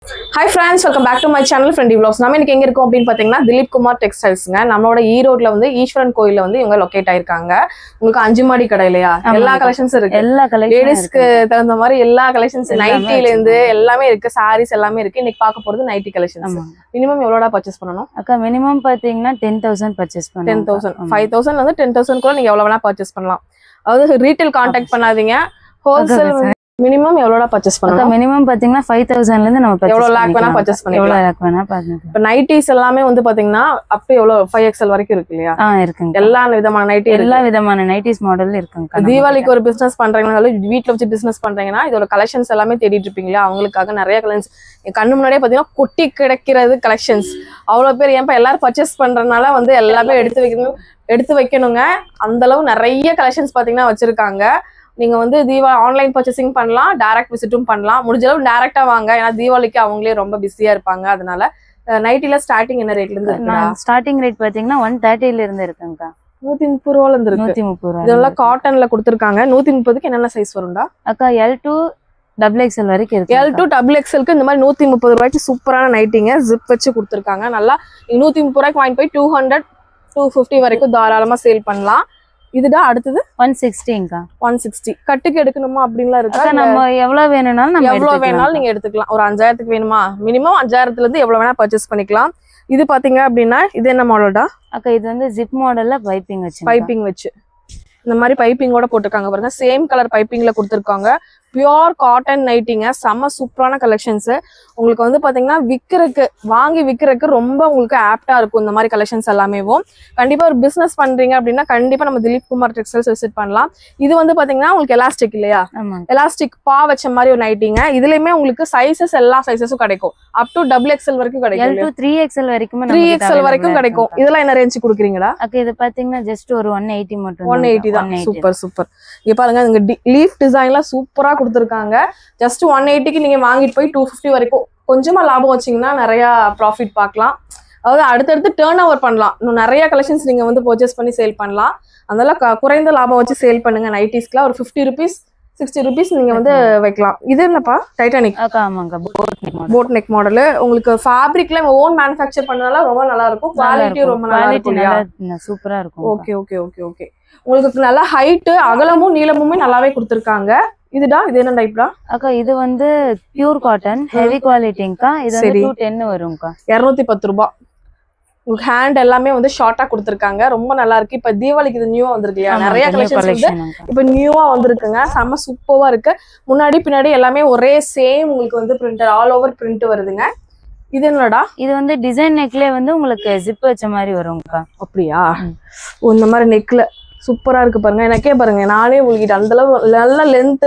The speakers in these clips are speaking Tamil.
Hi friends, welcome back to my channel Friendly Vlogs. நம்ம இன்னைக்கு எங்க இருக்கோம் அப்படினு பாத்தீங்கன்னா திலீப் குமார் டெக்ஸ்டைல்ஸ்ங்க. நம்மளோட ஈரோட்ல வந்து ஈஸ்வரன் கோயில்ல வந்து இவங்க லொகேட் ஆயிருக்காங்க. உங்களுக்கு 5 மாடி கடை இல்லையா? எல்லா கலெக்ஷன்ஸ் இருக்கு. எல்லா கலெக்ஷன்ஸ் லேடிஸ்க்கு தகுந்த மாதிரி எல்லா கலெக்ஷன்ஸ் நைட்டில இருந்து எல்லாமே இருக்கு. சாரீஸ் எல்லாமே இருக்கு. இன்னைக்கு பார்க்க போறது நைட்டி கலெக்ஷன்ஸ். மினிமம் எவ்வளவுடா பர்சேஸ் பண்ணனும்? அக்கா மினிமம் பாத்தீங்கன்னா 10000 பர்சேஸ் பண்ணனும். 10000 5000 ல இருந்து 10000 கூட நீங்க எவ்வளவு வேணா பர்சேஸ் பண்ணலாம். அதாவது ரீட்டைல் கான்டாக்ட் பண்ணாதீங்க. ஹோல்சேல் மினிமம் எவ்வளவுடா பர்சேஸ் பண்ணலாம்? மினிமம் பாத்தீங்கன்னா 5000 ல இருந்து நம்ம பர்சேஸ் எவ்வளவு லாக் வேணா பர்சேஸ் பண்ணிக்கலாம். எவ்வளவு லாக் வேணா பாருங்க. இப்ப நைட்டிஸ் எல்லாமே வந்து பாத்தீங்கன்னா அப் டு எவ்வளவு 5XL வரைக்கும் இருக்கு இல்லையா? இருக்குங்க. எல்லா விதமான நைட்டி எல்லா விதமான நைட்டிஸ் மாடல் இருக்குங்க. தீபாவளிக்கு ஒரு பிசினஸ் பண்றீங்கனால வீட்ல வச்சு பிசினஸ் பண்றீங்கன்னா இதோட கலெக்ஷன்ஸ் எல்லாமே தேடிட்டு இருப்பீங்களா? அவங்களுக்காக நிறைய கலெக்ஷன்ஸ் கண்ணு முன்னாடியே பாத்தீங்கன்னா கொட்டி கிடைக்கிறது கலெக்ஷன்ஸ். அவ்வளவு பேர் ஏன்பா எல்லாரும் பர்ச்சேஸ் பண்றதுனால வந்து எல்லாமே எடுத்து வைக்கணுங்க. அந்த அளவு நிறைய கலெக்ஷன்ஸ் பாத்தீங்கன்னா வச்சிருக்காங்க. நீங்க வந்து ஆன்லைன் பர்ச்சேசிங் பண்ணலாம், டைரக்ட் விசிட்டும் பண்ணலாம். முடிஞ்ச அளவு டைரக்டா வாங்க. ஏன்னா தீபாவளிக்கு அவங்களே ரொம்ப பிஸியா இருப்பாங்க. அதனால நைட்டில ஸ்டார்டிங் என்ன ரேட்ல இருந்து இருக்கு? ஸ்டார்டிங் ரேட் பாத்தீங்கன்னா 130 ல இருந்து இருக்குங்க. 130 ரூபாயில இருந்து இருக்கு. 130 ரூபாய். இதெல்லாம் காட்டன்ல கொடுத்திருக்காங்க. 130க்கு என்னென்ன சைஸ் வரும்டா? அக்கா L to XXL வரைக்கும் இருக்கு. L to XXLக்கு இந்த மாதிரி 130 ரூபாய்க்கு சூப்பரான நைட்டிங்க ஜிப் வச்சு கொடுத்திருக்காங்க. நல்லா 130 ரூபாய்க்கு வாங்கி போய் 200 250 வரைக்கும் தாராளமா சேல் பண்ணலாம். இதுடா அடுத்தது 160ங்க. 160 கட்டுக்கு எடுக்கணுமா அப்படிங்களா இருக்கா? நம்ம எவ்வளவு வேணும்னாலும் நம்ம எவ்வளவு வேணாலும் நீங்க எடுத்துக்கலாம். ஒரு 5000க்கு வேணுமா? மினிமம் 5000ல இருந்து எவ்வளவு வேணா பர்ச்சேஸ் பண்ணிக்கலாம். இது பாத்தீங்க அப்படின்னா இது என்ன மாடல்டா? அக்கா இது வந்து ஜிப் மாடல்ல பைப்பிங் வச்சு இந்த மாதிரி பைப்பிங்கோட போட்டிருக்காங்க பாருங்க. சேம் கலர் பைப்பிங்ல கொடுத்துருக்காங்க. பியோர் காட்டன் நைட்டிங்க. செம்ம சூப்பரான கலெக்ஷன்ஸ். உங்களுக்கு வந்து பாத்தீங்கன்னா வாங்கி விற்கிறதுக்கு ரொம்ப உங்களுக்கு ஆப்டா இருக்கும் இந்த மாதிரி கலெக்ஷன்ஸ் எல்லாமே. கண்டிப்பா ஒரு பிசினஸ் பண்றீங்க அப்படின்னா கண்டிப்பா நம்ம திலீப் குமார் டெக்ஸ்டைல்ஸ் விசிட் பண்ணலாம். இது வந்து பாத்தீங்கன்னா உங்களுக்கு எலாஸ்டிக் இல்லையா? எலாஸ்டிக் பா வச்ச மாதிரி ஒரு நைட்டிங்க. இதுலயுமே உங்களுக்கு சைசஸ் எல்லா சைசஸும் கிடைக்கும். அப் டு XXL வரைக்கும் கிடைக்கும். 3XL வரைக்கும் 3XL வரைக்கும் கிடைக்கும். இதெல்லாம் என்ன ரேஞ்ச் கொடுக்குறீங்களா? அக்கா இது பாத்தீங்கன்னா ஜஸ்ட் ஒரு 180 மட்டும். 180 தான். Super super. இங்க பாருங்க இங்க லீஃப் டிசைன்ல சூப்பரா கொடுத்துருக்காங்க. ஜஸ்ட் 180க்கு நீங்க வாங்கிட்டு போய் 250 வரைக்கும் கொஞ்சமா லாபம் வச்சீங்கன்னா நிறைய ப்ராஃபிட் பார்க்கலாம். அதாவது அடுத்தடுத்து டேர்ன் ஓவர் பண்ணலாம். இன்னும் நிறைய கலெக்ஷன்ஸ் நீங்க வந்து பர்ச்சேஸ் பண்ணி சேல் பண்ணலாம். அதனால குறைந்த லாபம் வச்சு சேல் பண்ணுங்க. நைட்டிஸ்க்குலாம் ஒரு 50 ருபீஸ் 60 ருபீஸ் நீங்க வந்து வைக்கலாம். இது என்னப்பா? டைட்டானிக். ஆமாங்க. Boat neck model. உங்களுக்கு ஃபேப்ரிக்ல ஓன் மேனுஃபேக்சர் பண்ணனால ரொம்ப நல்லா இருக்கும். குவாலிட்டி ரொம்ப நல்லா இருக்கும். சூப்பரா இருக்கும். Okay okay okay okay. உங்களுக்கு நல்லா ஹைட் அகலமும் நீளமுமே நல்லாவே கொடுத்துருக்காங்க. இதுடா இது என்ன டைப்டா? அக்கா இது வந்து பியூர் காட்டன் ஹெவி குவாலிட்டிங்கா. இது வந்து 210 வரும்க்கா. 210 ரூபாய். உங்களுக்கு ஹேண்ட் எல்லாமே வந்து ஷார்ட்டா கொடுத்துருக்காங்க. ரொம்ப நல்லா இருக்கு. இப்ப தீபாவளிக்கு இது நியூவா வந்திருக்கு. நிறைய கலெக்ஷன்ஸ் இப்ப நியூவா வந்திருக்குங்க. செம்ம சூப்பரா இருக்கு. முன்னாடி பின்னாடி எல்லாமே ஒரே சேம் உங்களுக்கு வந்து பிரிண்டர் ஆல் ஓவர் பிரிண்ட் வருதுங்க. இது என்னடா? இது வந்து டிசைன் நெக்ல வந்து உங்களுக்கு ஜிப் வச்ச மாதிரி வரும்க்கா. அப்படியா? இந்த மாதிரி நெக்ல சூப்பரா இருக்கு பாருங்க. எனக்கே பாருங்க நானே உள்கிட்ட அந்த அளவு நல்ல லென்த்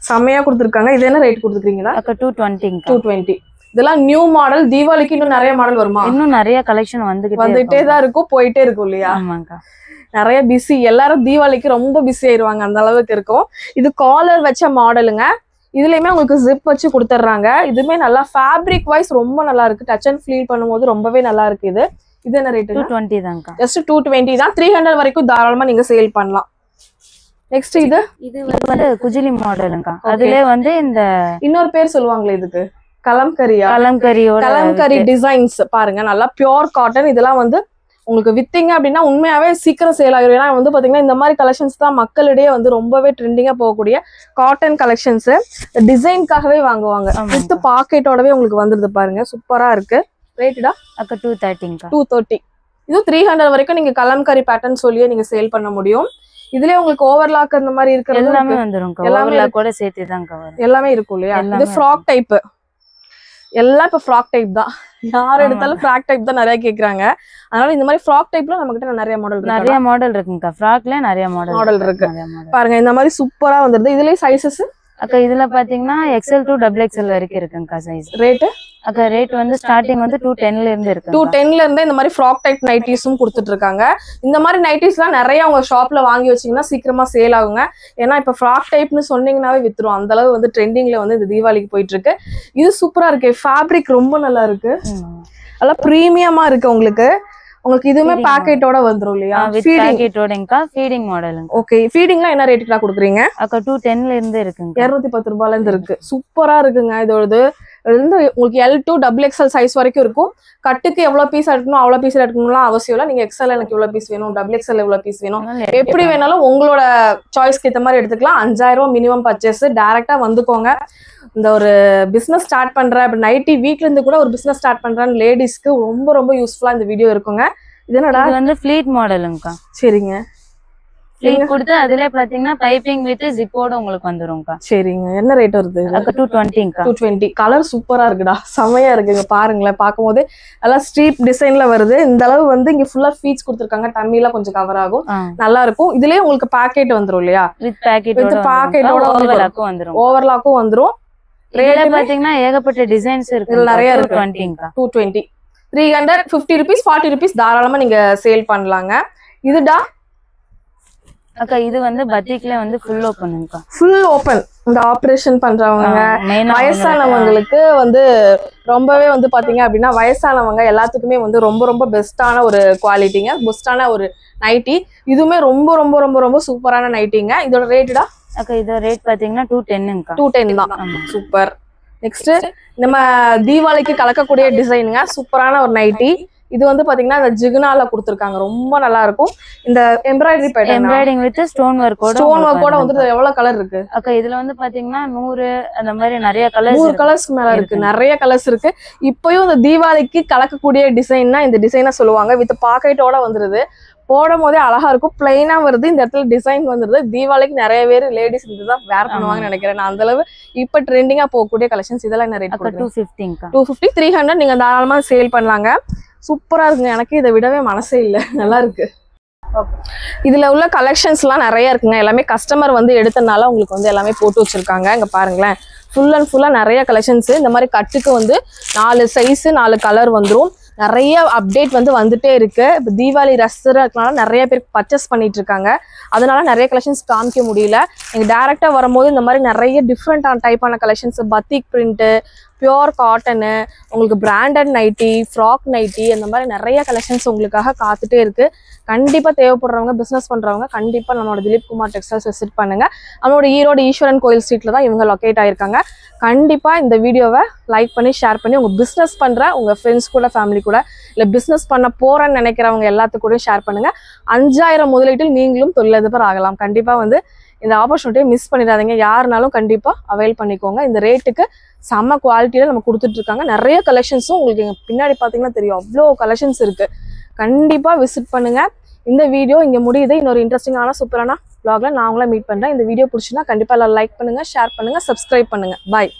செமையா கொடுத்துருக்காங்க. இது என்ன ரேட் கொடுத்துருக்கீங்களா? 220. 220. இதெல்லாம் நியூ மாடல். தீபாவளிக்கு இன்னும் நிறைய மாடல் வருமா? இன்னும் நிறைய கலெக்ஷன் வந்துட்டே தான் இருக்கும், போயிட்டே இருக்கும் இல்லையா? ஆமாங்கா. நிறைய பிஸி. எல்லாரும் தீபாவளிக்கு ரொம்ப பிஸி ஆயிடுவாங்க. அந்த அளவுக்கு இருக்கும். இது காலர் வச்ச மாடலுங்க. இதுலயுமே உங்களுக்கு ஜிப் வச்சு கொடுத்துட்றாங்க. இதுமே நல்லா ஃபேப்ரிக் வைஸ் ரொம்ப நல்லா இருக்கு. டச் அண்ட் ஃபீல் பண்ணும்போது ரொம்பவே நல்லா இருக்கு. இது என்ன ரேட்? 220 தான்க்கா. ஜஸ்ட் 220 தான். 300 வரைக்கும் தாராளமா நீங்க சேல் பண்ணலாம். நெக்ஸ்ட் இது வந்து குஜிலி மாடலுங்கா. அதுல வந்து இந்த இன்னொரு பேர் சொல்லுவாங்களே இதுக்கு கலம்கரியா? கலம்கரி டிசைன்ஸ் பாருங்க. நல்லா பியோர் காட்டன். இதெல்லாம் வந்து உங்களுக்கு வித்தீங்க அப்படின்னா உண்மையாவே சீக்கிரம் சேல் ஆகிரும். ஏன்னா வந்து பாத்தீங்கன்னா இந்த மாதிரி கலெக்ஷன்ஸ் தான் மக்களிடையே வந்து ரொம்பவே ட்ரெண்டிங்கா போகக்கூடிய காட்டன் கலெக்ஷன்ஸ். டிசைன்காகவே வாங்குவாங்க. வித் பாக்கெட்டோடவே உங்களுக்கு வந்துருது பாருங்க. சூப்பரா இருக்கு. ரேட்டடா? அக்கா 230. 230. இது 300 வரைக்கும் நீங்க கலம்கரி பேட்டர்ன் சொல்லியே நீங்க சேல் பண்ண முடியும். இதுலயே உங்களுக்கு ஓவர்லாக் அந்த மாதிரி இருக்கிறது எல்லாமே வந்துரும். எல்லாமே கூட சேர்த்து தான் கவர் எல்லாமே இருக்கும் இல்லையா? இது ஃப்ராக் டைப். எல்லாம் இப்ப ஃப்ராக் டைப் தான். யார் எடுத்தாலும் ஃப்ராக் டைப் தான் நிறைய கேக்குறாங்க. அதனால இந்த மாதிரி ஃப்ராக் டைப்ல நம்ம கிட்ட நிறைய மாடல் இருக்குங்க. ஃப்ராக்ல நிறைய மாடல் இருக்கு. பாருங்க இந்த மாதிரி சூப்பரா வந்துருது. இதுலயே சைஸஸ் அக்கா இதுல பாத்தீங்கன்னா XL to XXL வரைக்கும் இருக்குங்கக்கா சைஸ். ரேட் அக்கா ரேட் வந்து ஸ்டார்டிங் வந்து 210 ல இருந்து இருக்கு. 210 ல இருந்து இந்த மாதிரி ஃப்ராக் டைப் நைட்டிஸும் கொடுத்துட்டு இருக்காங்க. இந்த மாதிரி நைட்டிஸ்லாம் நிறைய உங்க ஷாப்ல வாங்கி வச்சீங்கன்னா சீக்கிரமா சேல் ஆகுங்க. ஏன்னா இப்ப ஃப்ராக் டைப்னு சொன்னீங்கன்னாவே வித்துரும். அந்த அளவு வந்து ட்ரெண்டிங்ல வந்து இந்த தீபாவளிக்கு போயிட்டு இருக்கு. இது சூப்பரா இருக்கு. ஃபேப்ரிக் ரொம்ப நல்லா இருக்கு. நல்லா பிரீமியமா இருக்கு. உங்களுக்கு இதுமே பாக்கெட்டோட வந்துரும் இல்லையா? பாக்கெட்டோடங்கா. ஃபீடிங் மாடலுங்க. ஓகே. ஃபீடிங்லாம் என்ன ரேட்டுக்குலாம் கொடுக்குறீங்க? அக்கா 210 ல இருந்து இருக்குங்க. 210 ரூபாயில இருந்து இருக்கு. சூப்பரா இருக்குங்க. இதோடது இது வந்து உங்களுக்கு L to XXL சைஸ் வரைக்கும் இருக்கும். கட்டுக்கு எவ்வளவு பீஸ் எடுக்கணும் அவ்வளவு பீஸ் எடுக்கணும்லாம் அவசியம் இல்லை. நீங்க XL எனக்கு இவ்வளவு பீஸ் வேணும், XXL எவ்வளவு பீஸ் வேணும், எப்படி வேணாலும் உங்களோட சாய்ஸ்க்கு ஏற்ற மாதிரி எடுத்துக்கலாம். 5000 ரூபாய் மினிமம் பர்ச்சேஸ். டைரக்டா வந்துக்கோங்க. இந்த ஒரு பிசினஸ் ஸ்டார்ட் பண்ற நைட்டி வீக்ல இருந்து கூட ஒரு பிசினஸ் ஸ்டார்ட் பண்றேன்னு லேடிஸ்க்கு ரொம்ப ரொம்ப யூஸ்ஃபுல்லா இந்த வீடியோ இருக்குங்க. இது என்னடா வந்து ஃப்ளீட் மாடலுங்கக்கா. சரிங்க. ஃப்ளீட் கொடுத்து அதுல பாத்தீங்கன்னா பைப்பிங் வித் ஜிப்போட உங்களுக்கு வந்துரும்க்கா. சரிங்க. என்ன ரேட் வருது? 220ங்கக்கா. 220. கலர் சூப்பரா இருக்குடா, செமையா இருக்குங்க. பாருங்களேன், பார்க்கும்போது எல்லாம் ஸ்ட்ரீப் டிசைன்ல வருது. இந்த அளவு வந்து இங்க ஃபுல்லா ஃபீட்ஸ் கொடுத்துருக்காங்க. டம்மில கொஞ்சம் கவர் ஆகும், நல்லா இருக்கும். இதுலயே உங்களுக்கு பாக்கெட் வந்துரும் இல்லையா? வித் பாக்கெட்டோட ஓவர்லாக்கும் வந்துரும். ரேட் பாத்தீங்கன்னா ஏகப்பட்ட டிசைன்ஸ் இருக்கு, இதுல நிறைய இருக்கு. 220 350 rupees 40 rupees தாராளமா நீங்க சேல் பண்ணலாங்க. இதுடா அக்கா இது வந்து பட்டிக்ல வந்து ஃபுல் ஓபன்ங்கா. Full open. இந்த ஆபரேஷன் பண்றவங்க, வயசானவங்களுக்கு வந்து ரொம்பவே வந்து பாத்தீங்க அப்படின்னா வயசானவங்க எல்லாத்துக்குமே வந்து ரொம்ப ரொம்ப பெஸ்டான ஒரு குவாலிட்டிங்க, பெஸ்டான ஒரு நைட்டி. இதுவுமே ரொம்ப ரொம்ப ரொம்ப ரொம்ப சூப்பரான நைட்டிங்க. இதோட ரேட்டுடா அக்கா இதோட ரேட் பாத்தீங்கன்னா 210ங்கா. 210 தான். சூப்பர். நெக்ஸ்ட் நம்ம தீபாவளிக்கு கலக்கக்கூடிய டிசைனுங்க, சூப்பரான ஒரு நைட்டி. இது வந்து பாத்தீங்கன்னா இந்த ஜிகுனால கொடுத்திருக்காங்க, ரொம்ப நல்லா இருக்கும். இந்த embroidery pattern, embroidering with stone ஒர்க்கோட வந்து எவ்வளவு கலர் இருக்கு அக்கா? இதுல வந்து பாத்தீங்கன்னா 100 அந்த மாதிரி நிறைய கலர்ஸ், 100 கலர்ஸ் மேல இருக்கு, நிறைய கலர்ஸ் இருக்கு. இப்பயும் இந்த தீபாவளிக்கு கலக்கக்கூடிய டிசைன்னா இந்த டிசைனை சொல்லுவாங்க. வித் பாக்கெட்டோட வந்துருது. போடும் போதே அழகா இருக்கும். பிளைனா வருது, இந்த இடத்துல டிசைன் வந்துருது. தீபாவளிக்கு நிறைய பேர் லேடிஸ் இதுதான் வேர் பண்ணுவாங்கன்னு நினைக்கிறேன். நான் அந்த அளவு இப்ப ட்ரெண்டிங்கா போகக்கூடிய கலெக்ஷன்ஸ். இதெல்லாம் என்ன ரேட்? 250 300 நீங்க தாராளமா சேல் பண்ணலாங்க. சூப்பரா இருக்குங்க. எனக்கு இதை விடவே மனசே இல்லை, நல்லா இருக்கு. இதுல உள்ள கலெக்ஷன்ஸ் எல்லாம் நிறைய இருக்குங்க. எல்லாமே கஸ்டமர் வந்து எடுத்தனால உங்களுக்கு வந்து எல்லாமே போட்டு வச்சிருக்காங்க. இங்க பாருங்களேன், ஃபுல் அண்ட் ஃபுல்லா நிறைய கலெக்ஷன்ஸ். இந்த மாதிரி கட்டுக்கு வந்து 4 சைஸ் 4 கலர் வந்துடும். நிறைய அப்டேட் வந்து வந்துட்டே இருக்கு. இப்போ தீபாவளி ரஷ்னால நிறைய பேர் பர்ச்சேஸ் பண்ணிட்டு இருக்காங்க. அதனால நிறைய கலெக்ஷன்ஸ் காமிக்க முடியல. நீங்க டைரக்டா வரும்போது இந்த மாதிரி நிறைய டிஃப்ரெண்டான டைப்பான collections, batik print, pure cotton, உங்களுக்கு பிராண்டட் நைட்டி, ஃப்ராக் நைட்டி, அந்த மாதிரி நிறைய கலெக்ஷன்ஸ் உங்களுக்காக காத்துட்டே இருக்கு. கண்டிப்பா தேவைப்படுறவங்க, பிசினஸ் பண்றவங்க கண்டிப்பா நம்மளோட திலீப் குமார் டெக்ஸ்டைல்ஸ் விசிட் பண்ணுங்க. நம்மளோட ஈரோடு ஈஸ்வரன் கோயில் ஸ்ட்ரீட்ல தான் இவங்க லொக்கேட் ஆயிருக்காங்க. கண்டிப்பா இந்த வீடியோவை லைக் பண்ணி ஷேர் பண்ணி உங்க பிசினஸ் பண்ற உங்க ஃப்ரெண்ட்ஸ் கூட, ஃபேமிலி கூட, இல்ல பிசினஸ் பண்ண போறேன்னு நினைக்கிறவங்க எல்லாத்துக்கூடயும் ஷேர் பண்ணுங்க. 5000 முதலீட்டில் நீங்களும் தொழிலதிபர் ஆகலாம். கண்டிப்பா வந்து இந்த ஆப்பர்ச்சுனிட்டியை மிஸ் பண்ணிடாதீங்க. யாருனாலும் கண்டிப்பா அவைல் பண்ணிக்கோங்க. இந்த ரேட்டுக்கு செம்ம குவாலிட்டியில நம்ம கொடுத்துட்டு இருக்காங்க. நிறைய கலெக்ஷன்ஸும் உங்களுக்கு பின்னாடி பாத்தீங்கன்னா தெரியும், அவ்வளோ கலெக்ஷன்ஸ் இருக்கு. கண்டிப்பா விசிட் பண்ணுங்க. இந்த வீடியோ இங்க முடியுது. இன்னொரு இன்ட்ரெஸ்டிங்கான சூப்பரான vlogல நான் உங்களை மீட் பண்றேன். இந்த வீடியோ பிடிச்சுன்னா கண்டிப்பா எல்லாம் லைக் பண்ணுங்க, ஷேர் பண்ணுங்க, சப்ஸ்கிரைப் பண்ணுங்க. பாய்.